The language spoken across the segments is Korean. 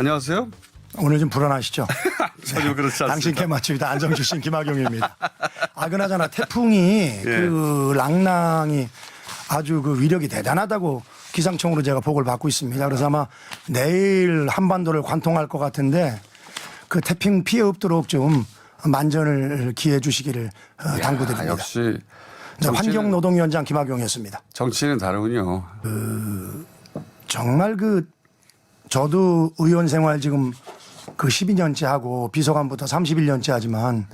안녕하세요. 오늘 좀 불안하시죠? 전혀 그렇지 않습니다. 당신 개맞춥니다. 안정주 씨 김학용입니다. 그나저나 태풍이 그 랑랑이 아주 그 위력이 대단하다고 기상청으로 제가 보고를 받고 있습니다. 그래서 아마 내일 한반도를 관통할 것 같은데 그 태풍 피해 없도록 좀 만전을 기해 주시기를 당부드립니다. 역시 환경노동위원장 김학용이었습니다. 정치는 다르군요. 정말 저도 의원 생활 지금 12년째 하고 비서관부터 31년째 하지만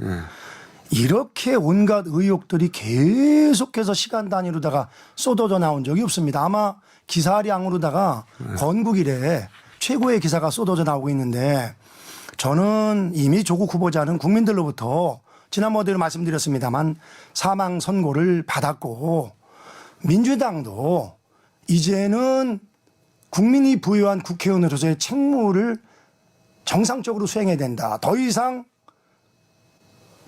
이렇게 온갖 의혹들이 계속해서 시간 단위로다가 쏟아져 나온 적이 없습니다. 아마 기사량으로다가 건국 이래 최고의 기사가 쏟아져 나오고 있는데 저는 이미 조국 후보자는 국민들로부터 지난번에도 말씀드렸습니다만 사망 선고를 받았고 민주당도 이제는 국민이 부여한 국회의원으로서의 책무를 정상적으로 수행해야 된다. 더 이상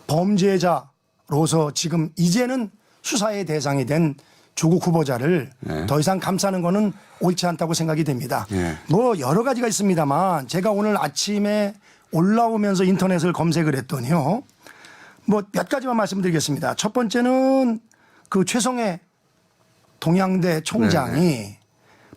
범죄자로서 지금 이제는 수사의 대상이 된 조국 후보자를 더 이상 감싸는 것은 옳지 않다고 생각이 됩니다. 뭐 여러 가지가 있습니다만 제가 오늘 아침에 올라오면서 인터넷을 검색을 했더니요. 뭐 몇 가지만 말씀드리겠습니다. 첫 번째는 그 최성해 동양대 총장이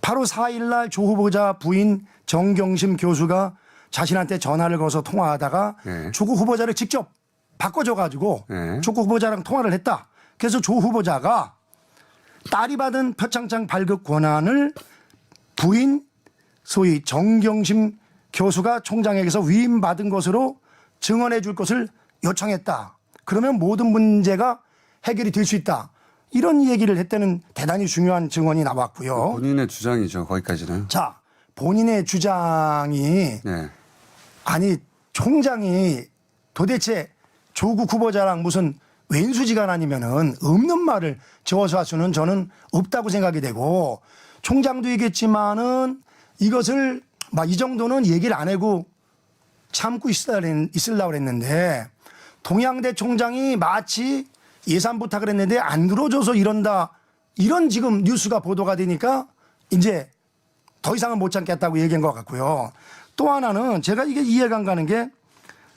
바로 4일 날 조 후보자 부인 정경심 교수가 자신한테 전화를 걸어서 통화하다가 조국 후보자를 직접 바꿔줘가지고 조국 후보자랑 통화를 했다. 그래서 조 후보자가 딸이 받은 표창장 발급 권한을 부인 소위 정경심 교수가 총장에게서 위임받은 것으로 증언해 줄 것을 요청했다. 그러면 모든 문제가 해결이 될 수 있다. 이런 얘기를 했다는 대단히 중요한 증언이 나왔고요. 본인의 주장이죠. 거기까지는. 자, 본인의 주장이 아니 총장이 도대체 조국 후보자랑 무슨 왼수지간 아니면은 없는 말을 저어서 할 수는 저는 없다고 생각이 되고 총장도 얘기했지만은 이것을 막 이 정도는 얘기를 안 하고 참고 있으려고 그랬는데 동양대 총장이 마치 예산 부탁을 했는데 안 들어줘서 이런다. 이런 지금 뉴스가 보도가 되니까 이제 더 이상은 못 참겠다고 얘기한 것 같고요. 또 하나는 제가 이게 이해가 안 가는 게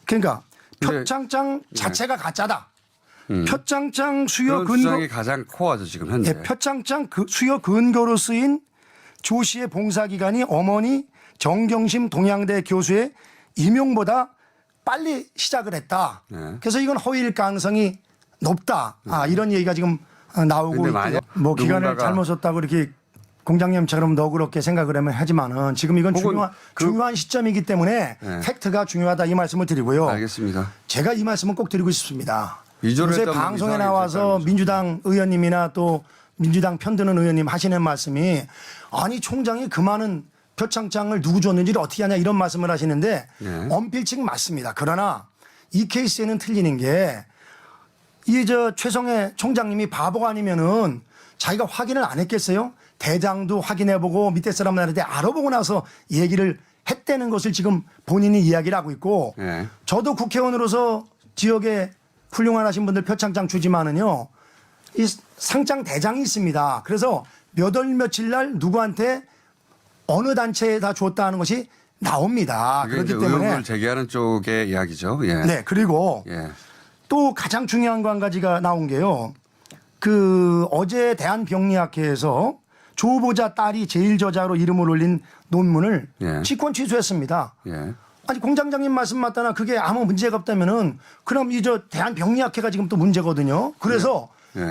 그러니까 표창장 자체가 가짜다. 표창장 수여 그런 주장이 가장 코어죠 지금 현재. 표창장 수여 근거로 쓰인 조 씨의 봉사기간이 어머니 정경심 동양대 교수의 임용보다 빨리 시작을 했다. 그래서 이건 허위일 가능성이 높다. 이런 얘기가 지금 나오고 있고요. 뭐 기간을 잘못 썼다고 이렇게 공장님처럼 너그럽게 생각을 하면 하지만은 지금 이건 중요한 시점이기 때문에 팩트가 중요하다 이 말씀을 드리고요. 알겠습니다. 제가 이 말씀은 꼭 드리고 싶습니다. 요새 했던 방송에 나와서 민주당 의원님이나 또 민주당 편드는 의원님 하시는 말씀이 아니 총장이 그 많은 표창장을 누구 줬는지를 어떻게 하냐 이런 말씀을 하시는데 엄필칭 맞습니다. 그러나 이 케이스에는 틀리는 게 이 최성해 총장님이 바보가 아니면은 자기가 확인을 안 했겠어요? 대장도 확인해보고 밑에 사람들한테 알아보고 나서 얘기를 했다는 것을 지금 본인이 이야기를 하고 있고 저도 국회의원으로서 지역에 훌륭한 하신 분들 표창장 주지만은요 이 상장 대장이 있습니다. 그래서 몇 월 며칠 날 누구한테 어느 단체에다 줬다는 것이 나옵니다. 그렇기 때문에 의혹을 제기하는 쪽의 이야기죠. 네, 그리고 또 가장 중요한 거 한 가지가 나온 게요. 어제 대한병리학회에서 조 후보자 딸이 제일저자로 이름을 올린 논문을 직권 취소했습니다. 아니 공장장님 말씀 맞다나 그게 아무 문제가 없다면은 그럼 대한병리학회가 지금 또 문제거든요. 그래서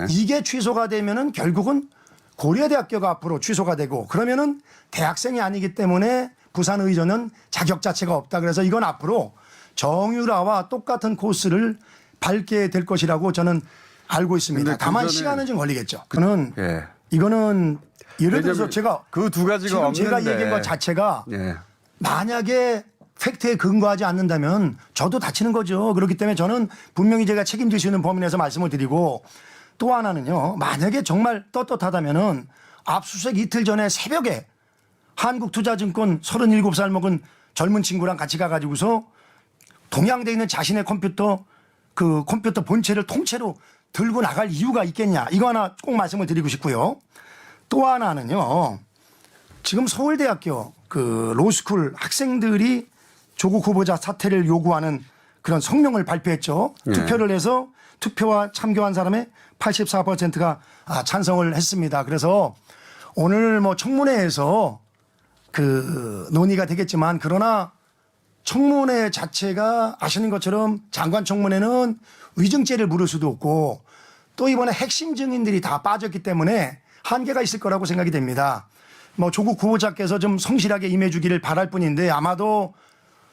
이게 취소가 되면은 결국은 고려대학교가 앞으로 취소가 되고 그러면은 대학생이 아니기 때문에 부산의전은 자격 자체가 없다. 그래서 이건 앞으로 정유라와 똑같은 코스를 밟게 될 것이라고 저는 알고 있습니다. 다만 시간은 좀 걸리겠죠. 이거는 예를 들어서 제가 그 두 가지가 지금 없는데 제가 얘기한 것 자체가 만약에 팩트에 근거하지 않는다면 저도 다치는 거죠. 그렇기 때문에 저는 분명히 제가 책임질 수 있는 범위 내에서 말씀을 드리고 또 하나는요. 만약에 정말 떳떳하다면은 압수수색 이틀 전에 새벽에 한국투자증권 37살 먹은 젊은 친구랑 같이 가가지고서 동양대에 있는 자신의 컴퓨터 컴퓨터 본체를 통째로 들고 나갈 이유가 있겠냐. 이거 하나 꼭 말씀을 드리고 싶고요. 또 하나는요. 지금 서울대학교 그 로스쿨 학생들이 조국 후보자 사퇴를 요구하는 그런 성명을 발표했죠. 네. 투표를 해서 투표와 참여한 사람의 84%가 찬성을 했습니다. 그래서 오늘 뭐 청문회에서 그 논의가 되겠지만 그러나 청문회 자체가 아시는 것처럼 장관 청문회는 위증죄를 물을 수도 없고 또 이번에 핵심 증인들이 다 빠졌기 때문에 한계가 있을 거라고 생각이 됩니다. 뭐 조국 후보자께서 좀 성실하게 임해주기를 바랄 뿐인데 아마도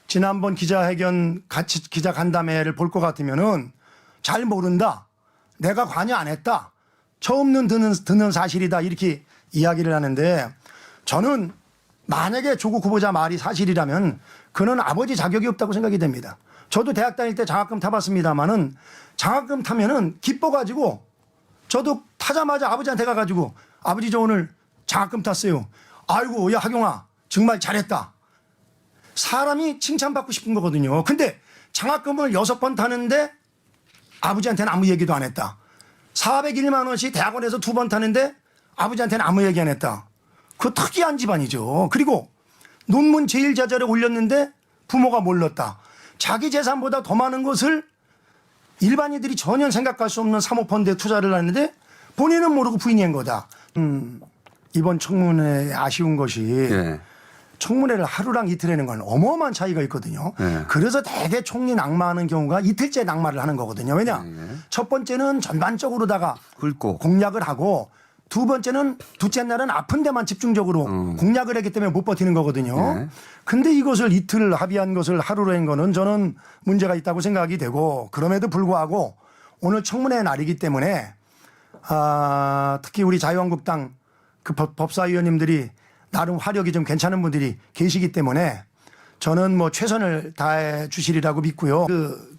지난번 기자회견 같이 기자 간담회를 볼 것 같으면은 잘 모른다. 내가 관여 안 했다. 처음 듣는 사실이다. 이렇게 이야기를 하는데 저는 만약에 조국 후보자 말이 사실이라면 그는 아버지 자격이 없다고 생각이 됩니다. 저도 대학 다닐 때 장학금 타봤습니다만은 장학금 타면은 기뻐가지고 저도 타자마자 아버지한테 가가지고 아버지 저 오늘 장학금 탔어요. 아이고 야 하경아 정말 잘했다. 사람이 칭찬받고 싶은 거거든요. 근데 장학금을 6번 타는데 아버지한테는 아무 얘기도 안 했다. 401만 원씩 대학원에서 2번 타는데 아버지한테는 아무 얘기 안 했다. 그 특이한 집안이죠. 그리고 논문 제1자절에 올렸는데 부모가 몰랐다. 자기 재산보다 더 많은 것을 일반인들이 전혀 생각할 수 없는 사모펀드에 투자를 했는데 본인은 모르고 부인이 한 거다. 이번 청문회에 아쉬운 것이 예. 청문회를 하루랑 이틀 하는 건 어마어마한 차이가 있거든요. 네. 그래서 대개 총리 낙마하는 경우가 이틀째 낙마를 하는 거거든요. 왜냐? 첫 번째는 전반적으로다가 굵고 공략을 하고 두 번째는 둘째 날은 아픈 데만 집중적으로 공략을 했기 때문에 못 버티는 거거든요. 네. 근데 이것을 이틀 합의한 것을 하루로 한 거는 저는 문제가 있다고 생각이 되고 그럼에도 불구하고 오늘 청문회 날이기 때문에 특히 우리 자유한국당 그 법사위원님들이 나름 화력이 좀 괜찮은 분들이 계시기 때문에 저는 뭐 최선을 다해 주시리라고 믿고요.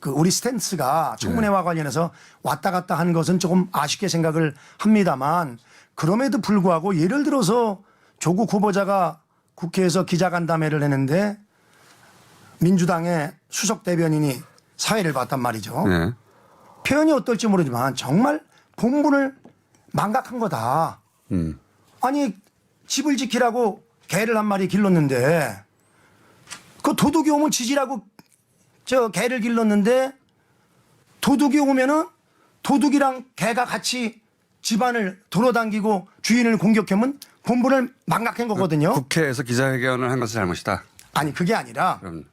우리 스탠스가 청문회와 관련해서 왔다 갔다 한 것은 조금 아쉽게 생각을 합니다만 그럼에도 불구하고 예를 들어서 조국 후보자가 국회에서 기자간담회를 했는데 민주당의 수석 대변인이 사회를 봤단 말이죠. 네. 표현이 어떨지 모르지만 정말 본분을 망각한 거다. 아니 집을 지키라고 개를 한 마리 길렀는데 그 도둑이 오면 지지라고 저 개를 길렀는데 도둑이 오면은 도둑이랑 개가 같이 집안을 돌아다니고 주인을 공격하면 본분을 망각한 거거든요. 국회에서 기자회견을 한 것은 잘못이다. 아니 그게 아니라 그럼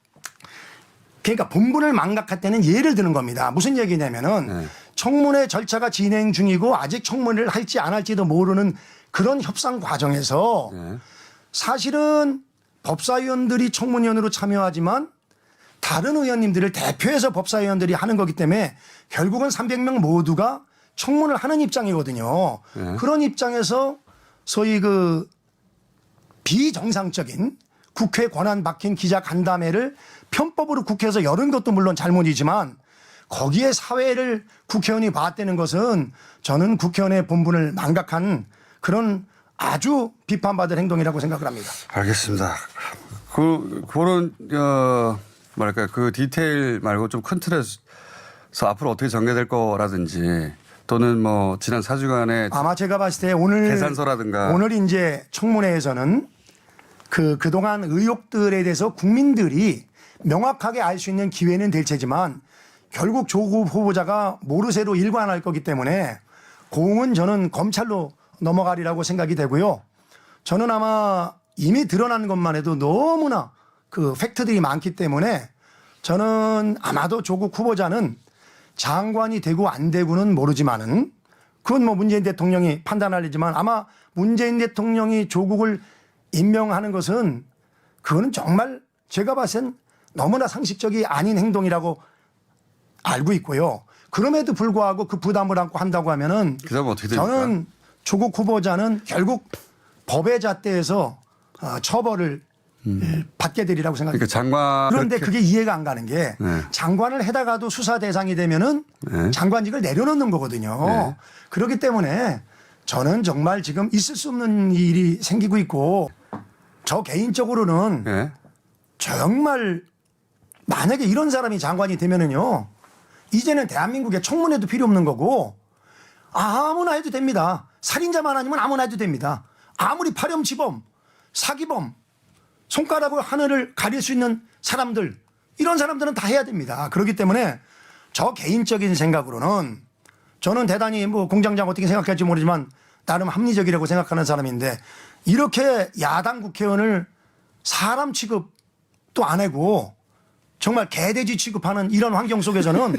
그러니까 본분을 망각할 때는 예를 드는 겁니다. 무슨 얘기냐면은 네. 청문회 절차가 진행 중이고 아직 청문회를 할지 안 할지도 모르는 그런 협상 과정에서 네. 사실은 법사위원들이 청문위원으로 참여하지만 다른 의원님들을 대표해서 법사위원들이 하는 거기 때문에 결국은 300명 모두가 청문을 하는 입장이거든요. 네. 그런 입장에서 소위 그 비정상적인 국회 권한 박힌 기자 간담회를 편법으로 국회에서 열은 것도 물론 잘못이지만 거기에 사회를 국회의원이 봤다는 것은 저는 국회의원의 본분을 망각한 그런 아주 비판받을 행동이라고 생각을 합니다. 알겠습니다. 그런 뭐랄까 그 디테일 말고 좀 큰 틀에서 앞으로 어떻게 전개될 거라든지 또는 뭐 지난 4주간의 아마 제가 봤을 때 오늘 계산서라든가 오늘 이제 청문회에서는 그동안 의혹들에 대해서 국민들이 명확하게 알 수 있는 기회는 될 테지만 결국 조국 후보자가 모르쇠로 일관할 거기 때문에 공은 저는 검찰로 넘어가리라고 생각이 되고요. 저는 아마 이미 드러난 것만 해도 너무나 그 팩트들이 많기 때문에 저는 아마도 조국 후보자는 장관이 되고 안 되고는 모르지만은 그건 뭐 문재인 대통령이 판단할 일이지만 아마 문재인 대통령이 조국을 임명하는 것은 그거는 정말 제가 봤을 땐 너무나 상식적이 아닌 행동이라고 알고 있고요. 그럼에도 불구하고 그 부담을 안고 한다고 하면은 그다음 어떻게 됩니까? 저는 조국 후보자는 결국 법의 잣대에서 처벌을 받게 되리라고 생각합니다. 그러니까 장관 그런데 그게 이해가 안 가는 게 네. 장관을 해다가도 수사 대상이 되면은 네. 장관직을 내려놓는 거거든요. 네. 그렇기 때문에 저는 정말 지금 있을 수 없는 일이 생기고 있고 저 개인적으로는 네. 정말 만약에 이런 사람이 장관이 되면은요 이제는 대한민국에 청문회도 필요 없는 거고 아무나 해도 됩니다. 살인자만 아니면 아무나 해도 됩니다. 아무리 파렴치범, 사기범 손가락으로 하늘을 가릴 수 있는 사람들, 이런 사람들은 다 해야 됩니다. 그렇기 때문에 저 개인적인 생각으로는 저는 대단히 뭐 공장장 어떻게 생각할지 모르지만 나름 합리적이라고 생각하는 사람인데 이렇게 야당 국회의원을 사람 취급도 안 하고 정말 개돼지 취급하는 이런 환경 속에서는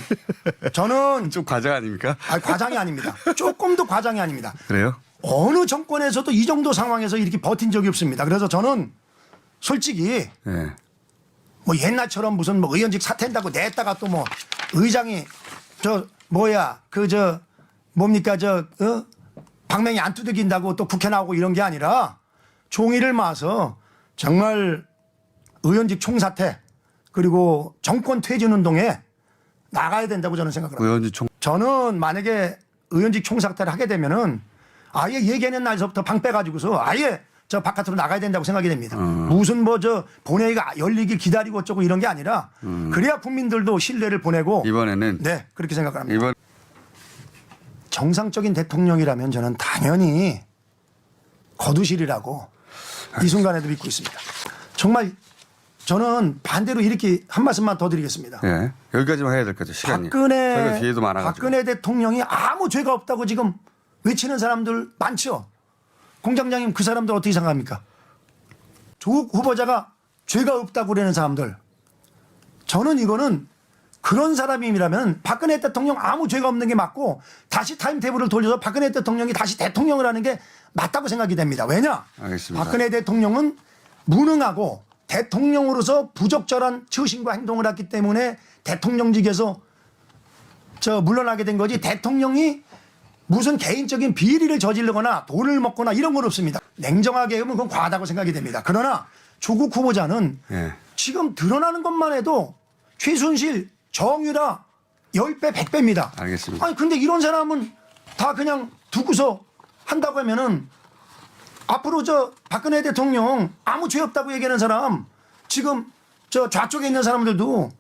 저는 좀 과장 아닙니까? 과장이 아닙니다. 조금도 과장이 아닙니다. 그래요? 어느 정권에서도 이 정도 상황에서 이렇게 버틴 적이 없습니다. 그래서 저는 솔직히 네. 뭐 옛날처럼 무슨 뭐 의원직 사퇴한다고 냈다가 또 뭐 의장이 저 뭐야 그 저 뭡니까 방맹이 안 두들긴다고 또 국회 나오고 이런 게 아니라 종이를 마서 정말 의원직 총사퇴 그리고 정권 퇴진 운동에 나가야 된다고 저는 생각을 합니다. 의원직 총 저는 만약에 의원직 총사퇴를 하게 되면은 아예 얘기하는 날서부터 방 빼가지고서 아예 저 바깥으로 나가야 된다고 생각이 됩니다. 무슨 뭐 저 본회의가 열리길 기다리고 어쩌고 이런 게 아니라 그래야 국민들도 신뢰를 보내고 이번에는 네 그렇게 생각을 합니다. 이번 정상적인 대통령이라면 저는 당연히 거두시리라고 이 순간에도 믿고 있습니다. 정말 저는 반대로 이렇게 한 말씀만 더 드리겠습니다. 예. 여기까지만 해야 될 것 같아요. 시간이. 저희가 뒤에도 많아가지고. 박근혜 대통령이 아무 죄가 없다고 지금 외치는 사람들 많죠. 공장장님 그 사람들 어떻게 생각합니까? 조국 후보자가 죄가 없다고 그러는 사람들. 저는 이거는 그런 사람이라면 박근혜 대통령 아무 죄가 없는 게 맞고 다시 타임테이블을 돌려서 박근혜 대통령이 다시 대통령을 하는 게 맞다고 생각이 됩니다. 왜냐? 알겠습니다. 박근혜 대통령은 무능하고 대통령으로서 부적절한 처신과 행동을 했기 때문에 대통령직에서 물러나게 된 거지 대통령이 무슨 개인적인 비리를 저지르거나 돈을 먹거나 이런 건 없습니다. 냉정하게 하면 그건 과하다고 생각이 됩니다. 그러나 조국 후보자는 예. 지금 드러나는 것만 해도 최순실, 정유라 10배, 100배입니다. 알겠습니다. 아니 근데 이런 사람은 다 그냥 두고서 한다고 하면은 앞으로 박근혜 대통령 아무 죄 없다고 얘기하는 사람 지금 좌쪽에 있는 사람들도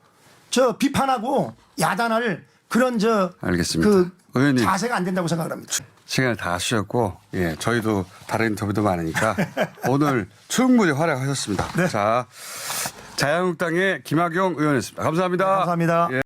비판하고 야단할 그런 알겠습니다. 의원님. 자세가 안 된다고 생각을 합니다. 시간을 다 하셨고, 예, 저희도 다른 인터뷰도 많으니까 오늘 충분히 활약하셨습니다. 네. 자, 자유한국당의 김학용 의원이었습니다. 감사합니다. 네, 감사합니다. 예.